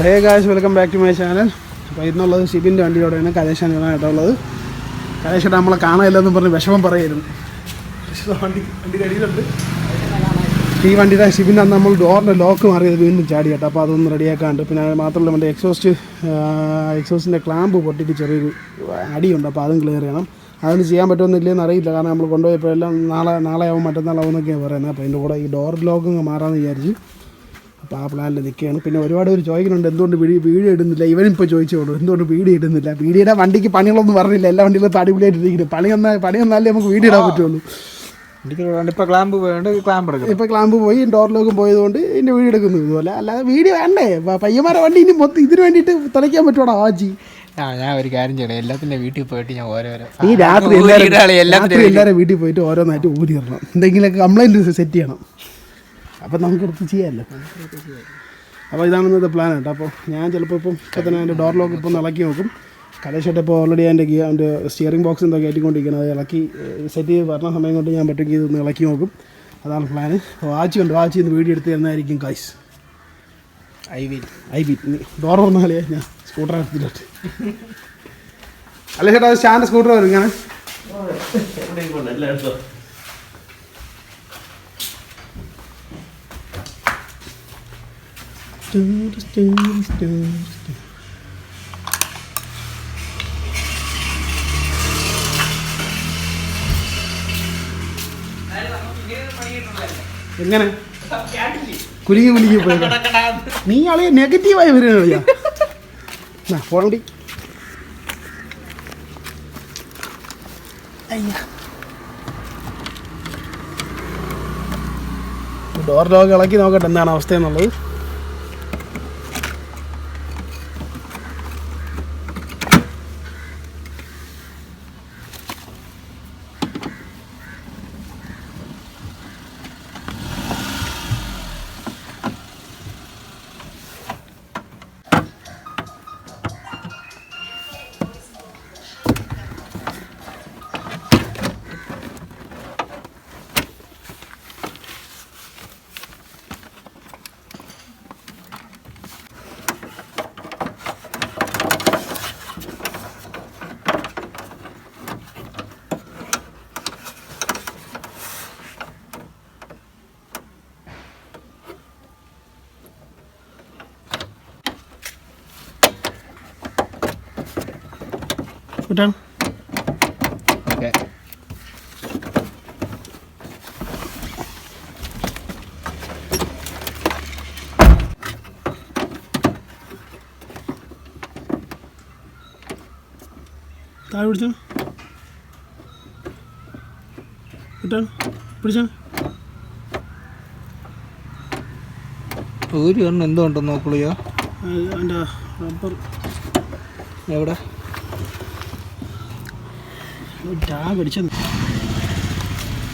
Hey guys, welcome back to my channel. അപ്പോൾ ഇന്നുള്ളത് ഷിബിൻ്റെ വണ്ടിയോടെയാണ്. കലേശാണ് കേട്ടുള്ളത്. കലേശേട്ട നമ്മളെ കാണാനില്ലെന്ന് പറഞ്ഞ് വിഷമം പറയായിരുന്നു. വണ്ടി കടിയിലുണ്ട്. ഈ വണ്ടിയുടെ ഷിബിൻ്റെ അന്ന് നമ്മൾ ഡോറിൻ്റെ ലോക്ക് മാറിയത് വീണ്ടും ചാടി കേട്ടോ. അപ്പോൾ അതൊന്ന് റെഡിയാക്കാണ്ട്, പിന്നെ മാത്രമല്ല നമ്മുടെ എക്സോസ്റ്റിൻ്റെ ക്ലാമ്പ് പൊട്ടിയിട്ട് ചെറിയൊരു അടിയുണ്ട്. അപ്പോൾ അതും ക്ലിയർ ചെയ്യണം. അതൊന്നും ചെയ്യാൻ പറ്റുമെന്നില്ലെന്ന് അറിയില്ല, കാരണം നമ്മൾ കൊണ്ടുപോയപ്പോൾ എല്ലാം നാളെ ആവും മറ്റന്നാളാവും എന്നൊക്കെയാണ് പറയുന്നത്. അപ്പോൾ അതിൻ്റെ കൂടെ ഈ ഡോർ ലോക്ക് മാറാമെന്ന് വിചാരിച്ചു. അപ്പോൾ ആ പ്ലാനിൽ നിൽക്കുകയാണ്. പിന്നെ ഒരുപാട് പേര് ചോദിക്കുന്നുണ്ട് എന്തുകൊണ്ട് വീഡിയോ ഇടുന്നില്ല. ഇവനിപ്പോൾ ചോദിച്ചോളൂ എന്തുകൊണ്ട് വീഡിയോ ഇടുന്നില്ല. വീഡിയോയുടെ വണ്ടിക്ക് പണികളൊന്നും പറഞ്ഞില്ല, എല്ലാ വണ്ടികളും അടിപൊളിയായിട്ടിരിക്കുന്നു. പണി വന്നാലേ നമുക്ക് വീഡിയോ ഇടാൻ പറ്റുള്ളൂ. ഇപ്പോൾ ക്ലാമ്പ് പോയി, ഡോർ ലോക്കും പോയതുകൊണ്ട് ഇതിൻ്റെ വീഡിയോ എടുക്കുന്നു. ഇതുപോലെ അല്ലാതെ വീഡിയോ വേണ്ടേ? പയ്യന്മാരെ വണ്ടി ഇനി മൊത്തം ഇതിന് വേണ്ടിയിട്ട് തുലയ്ക്കാൻ പറ്റുമോ ആജി? ഞാൻ ഒരു കാര്യം ചെയ്യണം, എല്ലാത്തിൻ്റെ വീട്ടിൽ പോയിട്ട് ഞാൻ ഓരോരോ ഈ രാത്രി എല്ലാവരും വീട്ടിൽ പോയിട്ട് ഓരോന്നായിട്ട് ഊരിടണം, എന്തെങ്കിലുമൊക്കെ കംപ്ലൈൻറ്റ് സെറ്റ് ചെയ്യണം. അപ്പം നമുക്കെടുത്ത് ചെയ്യാമല്ലോ. അപ്പോൾ ഇതാണ് ഇന്നത്തെ പ്ലാൻ കേട്ടോ. അപ്പോൾ ഞാൻ ചിലപ്പോൾ ഇപ്പം തന്നെ അതിൻ്റെ ഡോർ ലോക്ക് ഇപ്പം ഇളക്കി നോക്കും. കലേശേട്ട ഇപ്പോൾ ഓൾറെഡി അതിൻ്റെ സ്റ്റിയറിംഗ് ബോക്സ് എന്തോ കയറ്റിക്കൊണ്ടിരിക്കുന്നത്. അത് ഇളക്കി സെറ്റ് ചെയ്ത് പറഞ്ഞ സമയം കൊണ്ട് ഞാൻ പറ്റുമെങ്കിൽ ഇതൊന്ന് ഇളക്കി നോക്കും. അതാണ് പ്ലാന്. വാച്ച് ഇന്ന് വീഡിയോ എടുത്ത് തന്നായിരിക്കും ഗൈസ്. ഐ വിൽ ഡോർ പറഞ്ഞാലേ ഞാൻ സ്കൂട്ടർ എടുത്തിട്ട് അല്ലേ ചേട്ടാ? അത് സ്റ്റാൻഡ് സ്കൂട്ടർ വരും ഇങ്ങനെ. എങ്ങനെ കുലുങ്ങി പോയത് നീ ആളെ നെഗറ്റീവായി വരിക പോണ്ടി. ഡോർ ലോക്ക് ഇളക്കി നോക്കട്ടെ എന്താണ് അവസ്ഥ എന്നുള്ളത്. കിട്ടാണ് താഴെ പിടിച്ചാണ് കിട്ടാണ് പിടിച്ചാണ്. ഒരു എണ്ണം എന്തോ ഉണ്ടെന്ന് നോക്കുള്ളിയോ. അതിൻ്റെ റബ്ബർ എവിടെ ടാഗ് അടിച്ചു.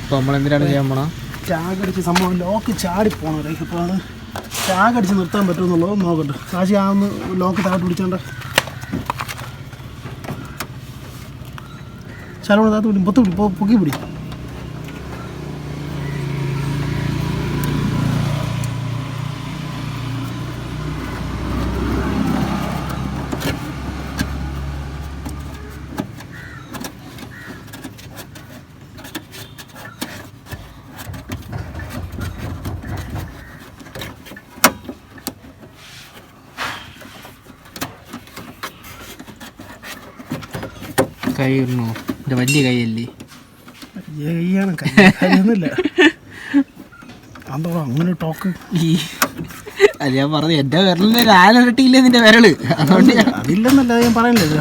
അപ്പോൾ നമ്മളെന്തിനാണ് ചെയ്യാൻ പോണ? ടാഗ് അടിച്ച് സംഭവം ലോക്ക് ചാടിപ്പോണേ. അപ്പോൾ അത് ടാഗ് അടിച്ച് നിർത്താൻ പറ്റുമെന്നുള്ളത് നോക്കട്ടെ. കാശി ആ ഒന്ന് ലോക്ക് താഴോട്ട് പിടിച്ചോണ്ട ശലോണ താഴത്ത് പിടി, പൊക്കി പിടി. കൈ ഇടണോ? എൻ്റെ വലിയ കൈയല്ലേ? കൈയാണ് കൈയൊന്നുമില്ല. അതോ അങ്ങനെ ടോക്ക് അത് ഞാൻ പറഞ്ഞു, എൻ്റെ വിരലിന് രാലിരട്ടിയില്ലേ നിന്റെ വിരല്, അതുകൊണ്ട് അതില്ലെന്നല്ല ഞാൻ പറയുന്നില്ല.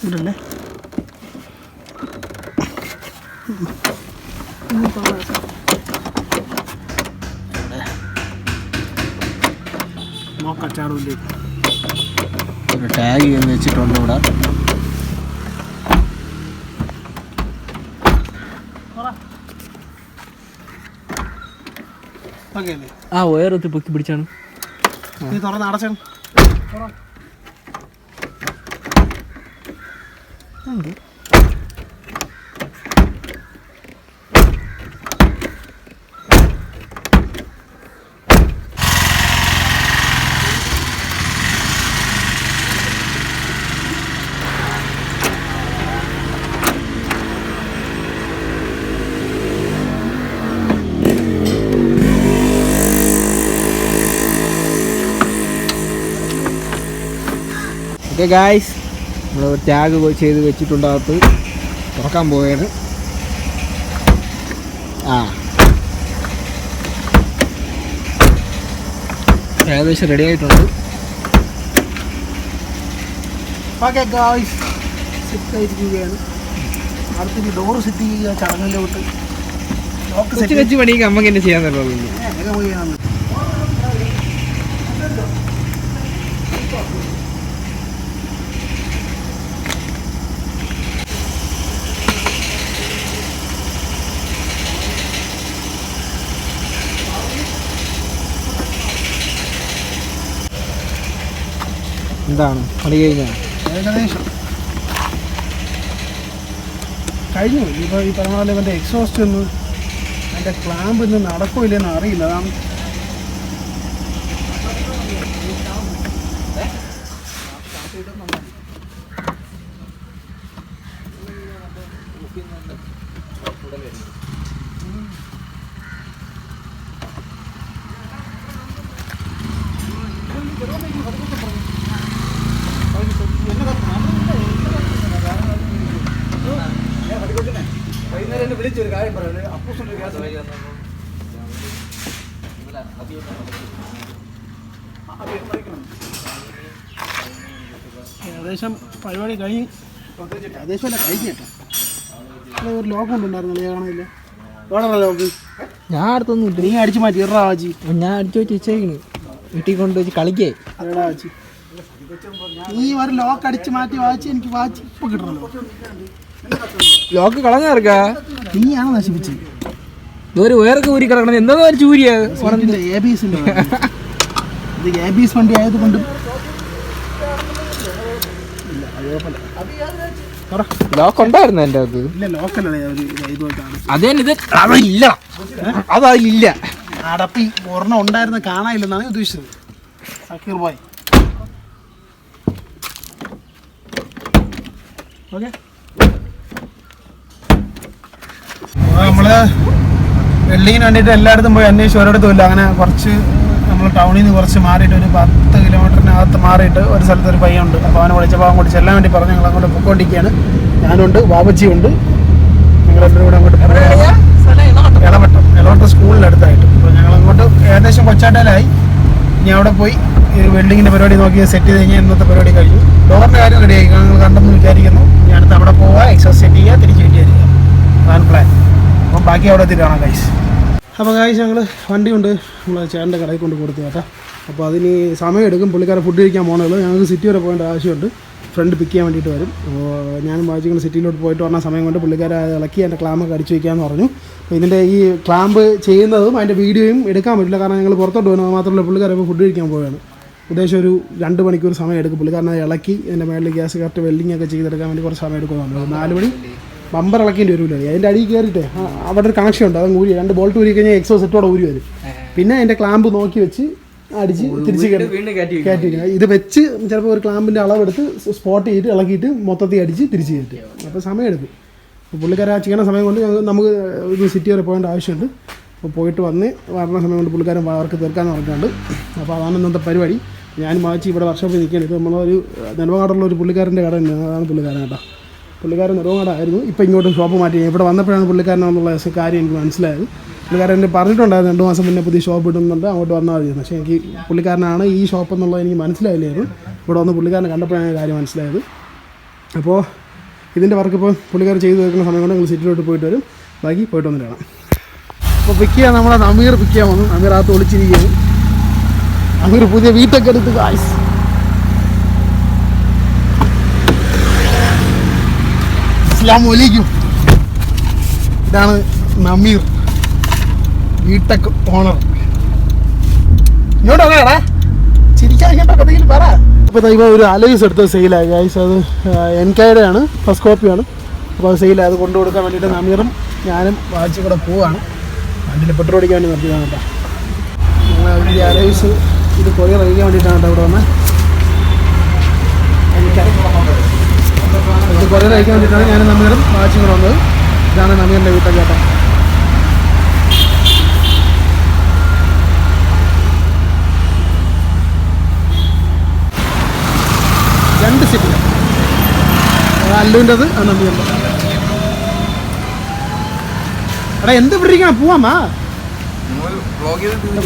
ഇവിടല്ലേ നോക്കാച്ചാറില്ലേ ഒരു ടാഗ് എന്ന് വെച്ചിട്ടുണ്ട് ഇവിടെ. ആ വയറത്ത് പൊക്കി പിടിച്ചാണ്. നീ തുറന്ന് അടച്ചാണ്. ഓക്കെ ഗായ്സ്, നമ്മൾ ടാഗ് ചെയ്ത് വെച്ചിട്ടുണ്ടകത്ത് തുറക്കാൻ പോവുകയാണ്. ഏകദേശം റെഡി ആയിട്ടുണ്ട്. ഓക്കെ ഗായ്സ്, സെറ്റ് ആയിരിക്കുകയാണ്. അടുത്തൊരു ഡോറ് സെറ്റ് ചെയ്യുക, ചടങ്ങിലോട്ട് കൊച്ചു കൊച്ചു പണിക്ക് അമ്മക്ക് എന്നെ ചെയ്യാൻ തരുള്ളൂ. എന്താണ് പണി കഴിഞ്ഞാൽ ഏകദേശം കഴിഞ്ഞു. ഇപ്പോൾ ഈ പറഞ്ഞ പോലെ ഇവൻ്റെ എക്സോസ്റ്റ് ഒന്ന് അതിൻ്റെ ക്ലാമ്പ് ഇന്ന് നടക്കില്ലെന്ന് അറിയില്ല. അതാണ് വിളിച്ചൊരു കാര്യം പറയുന്നത്. അപ്പൂസിൻ്റെ ഗ്യാസ് ഏകദേശം പരിപാടി കഴിഞ്ഞ് ഏകദേശം അല്ല കഴിഞ്ഞ കേട്ടോ. ഒരു ലോക്ക് കൊണ്ടുണ്ടായിരുന്നല്ലേ, കാണാനില്ല. വേണമല്ലോ ലോക്ക്. ഞാൻ അടുത്തൊന്നും നീ അടിച്ചു മാറ്റി ഇറാ ആച്ചി. ഞാൻ അടിച്ചു വെച്ച് വെച്ചേക്കണ്. വീട്ടിൽ കൊണ്ട് വെച്ച് കളിക്കേ. എടാ ആച്ചി, നീ ഒരു ലോക്ക് അടിച്ച് മാറ്റി വാച്ച് എനിക്ക് വാച്ച് ഇപ്പൊ കിട്ടണല്ലോ. ലോക്ക് കളഞ്ഞിറക്കാ നീയാണ് നശിപ്പിച്ചത്. ഇതൊരു വേറൊക്കെ ഊരി കിടക്കണത് എന്താ ചൂരിയാ ABS ഇത് ABS വണ്ടി ആയതുകൊണ്ട് ലോക്ക് ഉണ്ടായിരുന്നു എൻ്റെ അത്. ഇല്ല, ലോക്കല്ലേ അതേ ഇത് അതില്ല, അതതിലില്ല. അടപ്പി ഒരെണ്ണം ഉണ്ടായിരുന്ന കാണാനില്ലെന്നാണ് ഉദ്ദേശിച്ചത്. Sakeer boy okay. നമ്മള് വെള്ളിങ്ങിന് വേണ്ടിയിട്ട് എല്ലായിടത്തും പോയി അന്വേഷിച്ച് ഒരിടത്തും ഇല്ല. അങ്ങനെ കുറച്ച് നമ്മൾ ടൗണിൽ നിന്ന് കുറച്ച് മാറിയിട്ട് ഒരു 10 കിലോമീറ്ററിനകത്ത് മാറിയിട്ട് ഒരു സ്ഥലത്ത് ഒരു പയ്യുണ്ട്. അപ്പോൾ അവനെ വിളിച്ചപ്പോൾ അവൻ കൂടി ചെല്ലാൻ വേണ്ടി പറഞ്ഞു. ഞങ്ങൾ അങ്ങോട്ട് പൊക്കോണ്ടിരിക്കുകയാണ്. ഞാനുണ്ട്, ബാബച്ചിയുണ്ട്. ഞങ്ങളെല്ലാവരും കൂടെ അങ്ങോട്ട് ഇളവട്ടം സ്കൂളിനടുത്തായിട്ട്. അപ്പോൾ ഞങ്ങൾ അങ്ങോട്ട് ഏകദേശം കൊച്ചാട്ടയിലായി. ഇനി അവിടെ പോയി ഈ വെൽഡിങ്ങിൻ്റെ പരിപാടി നോക്കി സെറ്റ് ചെയ്ത് കഴിഞ്ഞാൽ ഇന്നത്തെ പരിപാടി കഴിഞ്ഞു. ഡോറിൻ്റെ കാര്യം റെഡിയായി, ഞങ്ങൾ കണ്ടെന്ന് വിചാരിക്കുന്നു. ഇനി അടുത്ത് അവിടെ പോവുക, എക്സസ് സെറ്റ് ചെയ്യുക, തിരിച്ച് വിചാരിക്കുക. അതാണ് പ്ലാൻ. അപ്പം ബാക്കി അവിടെ എത്തിയിട്ട് കാണാം ഗൈസ്. അപ്പോൾ ഗൈസ്, ഞങ്ങൾ വണ്ടി കൊണ്ട് നമ്മൾ ചേട്ടൻ്റെ കടയിൽ കൊണ്ട് കൊടുത്തു കേട്ടോ. അപ്പോൾ അതിന് സമയം എടുക്കും. പുള്ളിക്കാരെ ഫുഡ് കഴിക്കാൻ പോകുന്നുള്ളൂ. ഞങ്ങൾക്ക് സിറ്റി വരെ പോകേണ്ട ആവശ്യമുണ്ട്. ഫ്രണ്ട് പിക്ക് ചെയ്യാൻ വേണ്ടിയിട്ട് വരും. അപ്പോൾ ഞാനും വായിച്ചിങ്ങനെ സിറ്റിയിലോട്ട് പോയിട്ട് വന്ന സമയം കൊണ്ട് പുള്ളിക്കാരെ ഇളക്കി എൻ്റെ ക്ലാമ്പൊക്കെ അടിച്ചു വയ്ക്കാമെന്ന് പറഞ്ഞു. അപ്പോൾ ഇതിൻ്റെ ഈ ക്ലാമ്പ് ചെയ്യുന്നതും അതിൻ്റെ വീഡിയോയും എടുക്കാൻ പറ്റില്ല, കാരണം ഞങ്ങൾ പുറത്തോട്ട് പോകുന്നത് മാത്രമല്ല പുള്ളിക്കാരെ ഇപ്പോൾ ഫുഡ് കഴിക്കാൻ പോവുകയാണ്. ഉദ്ദേശം ഒരു 2 മണിക്കൂർ സമയം എടുക്കും. പുള്ളിക്കാരനെ ഇളക്കി എൻ്റെ മേളിൽ ഗ്യാസ് കറക്റ്റ് വെൽഡിംഗ് ഒക്കെ ചെയ്തെടുക്കാൻ വേണ്ടി കുറച്ച് സമയം എടുക്കുന്നുണ്ട്. 4 മണി ബമ്പർ ഇളക്കേണ്ടി വരില്ല. അതിൻ്റെ അടിയിൽ കയറിയിട്ട് അവിടെ ഒരു കണക്ഷൻ ഉണ്ട്, അത് ഊരി 2 ബോൾട്ട് ഊരി കഴിഞ്ഞാൽ എക്സോ സെറ്റോടെ ഊരി വരും. പിന്നെ അതിൻ്റെ ക്ലാമ്പ് നോക്കി വെച്ച് അടിച്ച് തിരിച്ച് കയറ്റിയിരിക്കുക. ഇത് വെച്ച് ചിലപ്പോൾ ഒരു ക്ലാമ്പിൻ്റെ അളവെടുത്ത് സ്പോട്ട് ചെയ്തിട്ട് ഇളക്കിയിട്ട് മൊത്തത്തിൽ അടിച്ച് തിരിച്ച് കയറ്റി. അപ്പോൾ സമയം എടുക്കും. അപ്പോൾ പുള്ളിക്കാരെ ചെയ്യണ സമയം കൊണ്ട് നമുക്ക് ഇത് സിറ്റി വരെ പോകേണ്ട ആവശ്യമുണ്ട്. അപ്പോൾ പോയിട്ട് വരണ സമയം കൊണ്ട് പുള്ളിക്കാരൻ വർക്ക് തീർക്കാമെന്ന് പറഞ്ഞിട്ടുണ്ട്. അപ്പോൾ അതാണ് ഇന്നത്തെ പരിപാടി. ഞാനും വായിച്ച് ഇവിടെ വർക്ക്ഷോപ്പിൽ നിൽക്കുകയാണ്. ഇത് നമ്മളൊരു നെടുമങ്ങാടുള്ള ഒരു പുള്ളിക്കാരൻ്റെ കട ഉണ്ട്, അതാണ് പുള്ളിക്കാരൻ കേട്ടോ. പുള്ളിക്കാരൻ നെടുമങ്ങാടായിരുന്നു. ഇപ്പോൾ ഇങ്ങോട്ട് ഷോപ്പ് മാറ്റി. ഇവിടെ വന്നപ്പോഴാണ് പുള്ളിക്കാരനാണെന്നുള്ള കാര്യം എനിക്ക് മനസ്സിലായത്. പുള്ളിക്കാരൻ എന്നെ പറഞ്ഞിട്ടുണ്ടായിരുന്നു 2 മാസം മുന്നേ പുതിയ ഷോപ്പ് ഇടുന്നുണ്ട്, അങ്ങോട്ട് വന്നാൽ മതി. പക്ഷേ എനിക്ക് പുള്ളിക്കാരനാണ് ഈ ഷോപ്പ് എന്നുള്ളത് എനിക്ക് മനസ്സിലായില്ലായിരുന്നു. ഇവിടെ വന്ന് പുള്ളിക്കാരനെ കണ്ടപ്പോഴാണ് കാര്യം മനസ്സിലായത്. അപ്പോൾ ഇതിൻ്റെ വർക്ക് ഇപ്പോൾ പുള്ളിക്കാരൻ ചെയ്ത് തീർക്കുന്ന സമയം കൊണ്ട് ഞങ്ങൾ സിറ്റിയിലോട്ട് പോയിട്ട് വരും. ബാക്കി പോയിട്ട് വന്നിട്ട് കാണാം. അപ്പോൾ പിക്ക് ചെയ്യാൻ നമ്മളെ അമീർ പിക്ക് ചെയ്യാൻ വന്നു. അമീർ അകത്ത് ഒളിച്ചിരിക്കുകയാണ്. അമീർ പുതിയ വീട്ടൊക്കെ എടുത്ത് ഗായ്സ്. അസ്സലാമു അലൈക്കും. ഇതാണ് നമീർ, വീട്ടക്ക് ഓണർ. ഇങ്ങോട്ട് വന്നേടാ, ചിരിക്കാൻ കഥയിൽ പറ. ഇപ്പോൾ ഇപ്പോൾ ഒരു അലൈസ് എടുത്ത് സെയിലായി ഗായ്സ്. അത് എൻകയുടെ ആണ്, ഫസ്റ്റ് കോപ്പിയാണ്. അപ്പോൾ അത് സെയിലായി. അത് കൊണ്ടു കൊടുക്കാൻ വേണ്ടിയിട്ട് നമീറും ഞാനും വായിച്ച് കൂടെ പോവാണ്. വണ്ടിയിൽ പെട്രോൾ അടിക്കാൻ വേണ്ടി നിർത്തിയതാണ് കേട്ടോ. ഞങ്ങൾ ഈ അലൈസ് ഇത് കൊറിയർ അയക്കാൻ വേണ്ടിയിട്ടാണ് കേട്ടോ ഇവിടെ വന്നത്. ഇത് കൊറിയർ അയക്കാൻ വേണ്ടിയിട്ടാണ് ഞാനും നമീറും വായിച്ചും കൂടെ വന്നത്. ഇതാണ് നമീറിൻ്റെ വീട്ടൊക്കെ കേട്ടോ. 2 സീറ്റ്. അല്ലുവിൻ്റെത് നന്ദിയുണ്ട്. എടാ എന്ത് പിടിക്കണം പോവാമാ?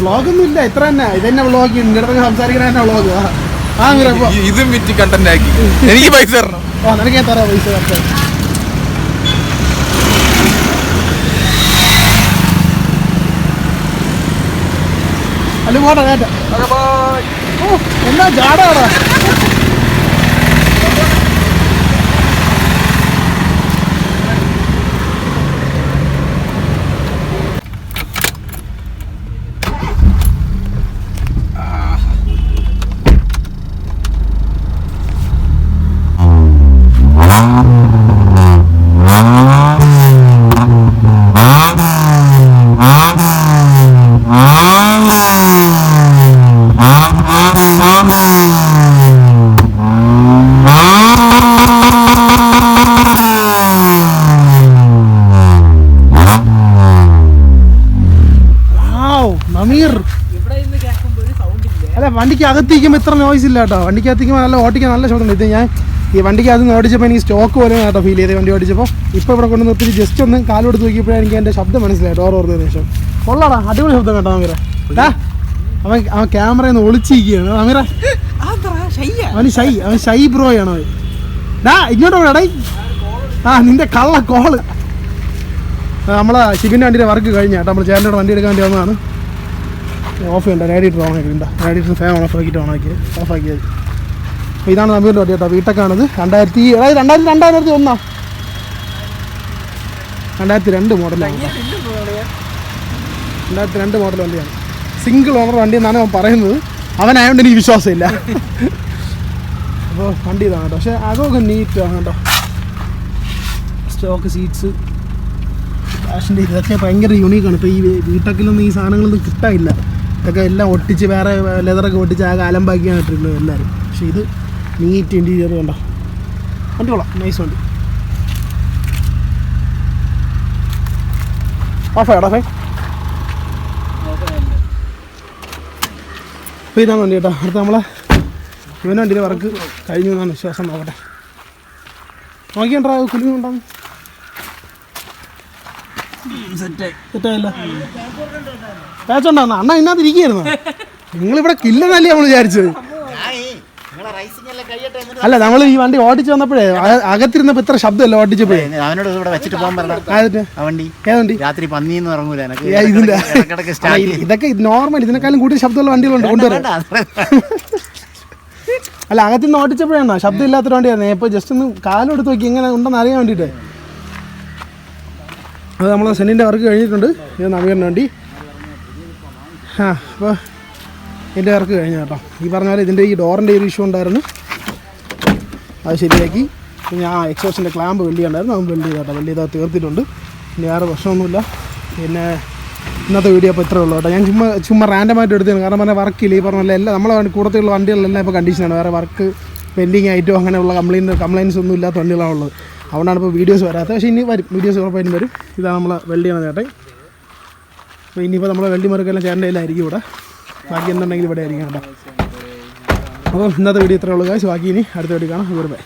വ്ളോഗൊന്നും ഇല്ല, ഇത്ര തന്നെ. ഇതന്നെ വ്ളോഗ്. നിന്റെ അടുത്ത് സംസാരിക്കണ തന്നെ വ്ളോഗ്. ഇതും വിറ്റ് കണ്ടന്റ് ആക്കി എനിക്ക് പൈസ തരണം. നിനക്ക് ഞാൻ തരാം പൈസ. അല്ല പോട്ടെ കേട്ട. ഓ എന്താ ജാടാടാ. അല്ല വണ്ടിക്ക് അകത്തിരിക്കുമ്പോൾ ഇത്ര നോയ്സ് ഇല്ല കേട്ടോ. വണ്ടിക്ക് അകത്തിരിക്കുമ്പോൾ നല്ല ഓടിക്കാൻ നല്ല ശബ്ദം. ഇത് ഞാൻ ഈ വണ്ടിക്ക് അത് ഓടിച്ചപ്പോൾ എനിക്ക് സ്റ്റോക്ക് പോലെ കേട്ടോ ഫീൽ ചെയ്ത് വണ്ടി ഓടിച്ചപ്പോൾ. ഇപ്പോൾ ഇവിടെ കൊണ്ട് നിർത്തി ജസ്റ്റ് ഒന്ന് കാലോടുത്ത് നോക്കിയപ്പോഴേ എനിക്ക് എൻ്റെ ശബ്ദം മനസ്സിലായി. ഡോർ ഓർന്നതിന് ശേഷം കൊള്ളാടാ, അടിപൊളി ശബ്ദം കേട്ടോ അമീറ. അവൻ ക്യാമറയിൽ നിന്ന് ഒളിച്ചിരിക്കുകയാണ് അമീറ. അവൻ ഷൈ ബ്രോയാണ് അവൻ. ഇങ്ങോട്ട് പോടാ. നിന്റെ കള്ള കോള്. നമ്മളെ ഷിബിൻ്റെ വണ്ടിയുടെ വർക്ക് കഴിഞ്ഞ കേട്ടോ. നമ്മൾ ചേട്ടനോട് വണ്ടി എടുക്കാൻ വേണ്ടി വന്നതാണ്. ഓഫ് ചെയ്യണ്ട, റേഡിയേറ്റർ ഓൺ ആക്കിയിട്ടുണ്ട്. റേഡിയേറ്റർ ഫാൻ ഓഫ് ആക്കിയിട്ട് ഓഫാക്കിയത്. അപ്പോൾ ഇതാണ് നമ്പീൻ്റെ വണ്ടി കേട്ടോ. വീട്ടൊക്കെയാണിത്. 2001 2002 മോഡലാണ്. 2002 മോഡൽ വണ്ടിയാണ്. സിംഗിൾ ഓണർ വണ്ടി എന്നാണ് അവൻ പറയുന്നത്. അവനായതുകൊണ്ട് എനിക്ക് വിശ്വാസമില്ല. അപ്പോൾ വണ്ടി ഇതാണ് കേട്ടോ. പക്ഷേ അതൊക്കെ നീറ്റാണ് കേട്ടോ. സ്റ്റോക്ക് സീറ്റ്സ് ഫാഷൻ്റെ ഇതൊക്കെ ഭയങ്കര യൂണീക്കാണ്. ഇപ്പോൾ ഈ വീട്ടക്കിലൊന്നും ഈ സാധനങ്ങളൊന്നും കിട്ടാനില്ല. ഇതൊക്കെ എല്ലാം ഒട്ടിച്ച് വേറെ ലെതറൊക്കെ ഒട്ടിച്ച് ആകെ അലമ്പാക്കിയാണ് ഇട്ടിട്ടുള്ളത് എല്ലാവരും. പക്ഷേ ഇത് നീറ്റ് ഇൻറ്റീരിയർ കണ്ടോ. വണ്ടി കൊള്ളാം, നൈസ് വണ്ടി. ഓഫാടാ ഫൈ. അപ്പോൾ ഇതാണ് വണ്ടി കേട്ടോ. അടുത്ത നമ്മളെ ഇവൻ്റെ വണ്ടിയുടെ വർക്ക് കഴിഞ്ഞു എന്നാണ് വിശ്വാസം. നോക്കട്ടെ, നോക്കിയാണ്ടാ കുലുങ്ങുണ്ടാകും. സെറ്റായില്ല, പാച്ചുണ്ടാകുന്ന അണ്ണ ഇതിനകത്ത് ഇരിക്കുകയായിരുന്നു. നിങ്ങളിവിടെ കില്ലെന്നല്ലേ നമ്മൾ വിചാരിച്ചത്. അല്ല നമ്മൾ ഈ വണ്ടി ഓടിച്ച് വന്നപ്പോഴേ അകത്തിരുന്നപ്പോ ഇത്ര ശബ്ദമല്ല ഓടിച്ചപ്പോഴേ. അവനോട് ഇവിടെ വെച്ചിട്ട് പോകാൻ പറഞ്ഞ രാത്രി പന്നിന്ന് ഇറങ്ങൂല. ഇതൊക്കെ നോർമൽ, ഇതിനേക്കാളും കൂടുതൽ ശബ്ദമുള്ള വണ്ടികളുണ്ട് കൊണ്ടുവരാൻ. അല്ല അകത്തുനിന്ന് ഓടിച്ചപ്പോഴാണ് ശബ്ദം ഇല്ലാത്തൊരു വണ്ടിയായിരുന്നു. ഇപ്പോൾ ജസ്റ്റ് ഒന്ന് കാലെടുത്ത് നോക്കി എങ്ങനെ ഉണ്ടെന്ന് അറിയാൻ വേണ്ടിയിട്ട്. അത് നമ്മൾ സെന്നിൻ്റെ വർക്ക് കഴിഞ്ഞിട്ടുണ്ട്. ഇത് നവീകരണ വണ്ടി. അപ്പോൾ ഇതിൻ്റെ വർക്ക് കഴിഞ്ഞു കേട്ടോ. ഈ പറഞ്ഞ പോലെ ഇതിൻ്റെ ഈ ഡോറിൻ്റെ ഒരു ഇഷ്യൂ ഉണ്ടായിരുന്നു, അത് ശരിയാക്കി. പിന്നെ ആ എക്സോസിൻ്റെ ക്ലാമ്പ് വെള്ളി ഉണ്ടായിരുന്നു, അത് വെള്ളി ചെയ്തോ. വെള്ളി ചെയ്താൽ തീർത്തിട്ടുണ്ട്. പിന്നെ വേറെ പ്രശ്നമൊന്നുമില്ല. പിന്നെ ഇന്നത്തെ വീഡിയോ അപ്പോൾ ഇത്രേ ഉള്ളൂ കേട്ടോ. ഞാൻ ചുമ്മാ റാൻഡമായിട്ട് എടുത്തതാണ്. കാരണം പറഞ്ഞാൽ വർക്കില്ല. ഈ പറഞ്ഞ എല്ലാം നമ്മളെ കൂട്ടത്തിലുള്ള വണ്ടികളെല്ലാം ഇപ്പോൾ കണ്ടീഷനാണ്. വേറെ വർക്ക് പെൻഡിങ് ആയിട്ടോ അങ്ങനെയുള്ള കംപ്ലയിൻസ് ഒന്നും ഇല്ലാത്ത വണ്ടികളാണ് ഉള്ളത്. അതുകൊണ്ടാണ് ഇപ്പോൾ വീഡിയോസ് വരാത്തത്. പക്ഷേ ഇനി വരും, വീഡിയോസ് ഉറപ്പായിട്ടും വരും. ഇതാണ് നമ്മളെ വെള്ളിയാണ് ചേട്ടൻ. അപ്പോൾ ഇനിയിപ്പോൾ നമ്മളെ വെള്ളി മറുക്കെല്ലാം ചേട്ടൻ്റെ കയ്യിലായിരിക്കും ഇവിടെ. ബാക്കി എന്തുണ്ടെങ്കിലും ഇവിടെ ആയിരിക്കും കേട്ടോ. അപ്പോൾ ഇന്നത്തെ വീഡിയോ ഇത്രേ ഉള്ളൂ ഗൈസ്. ബാക്കി ഇനി അടുത്ത വീഡിയോ കാണാം. ബൈ.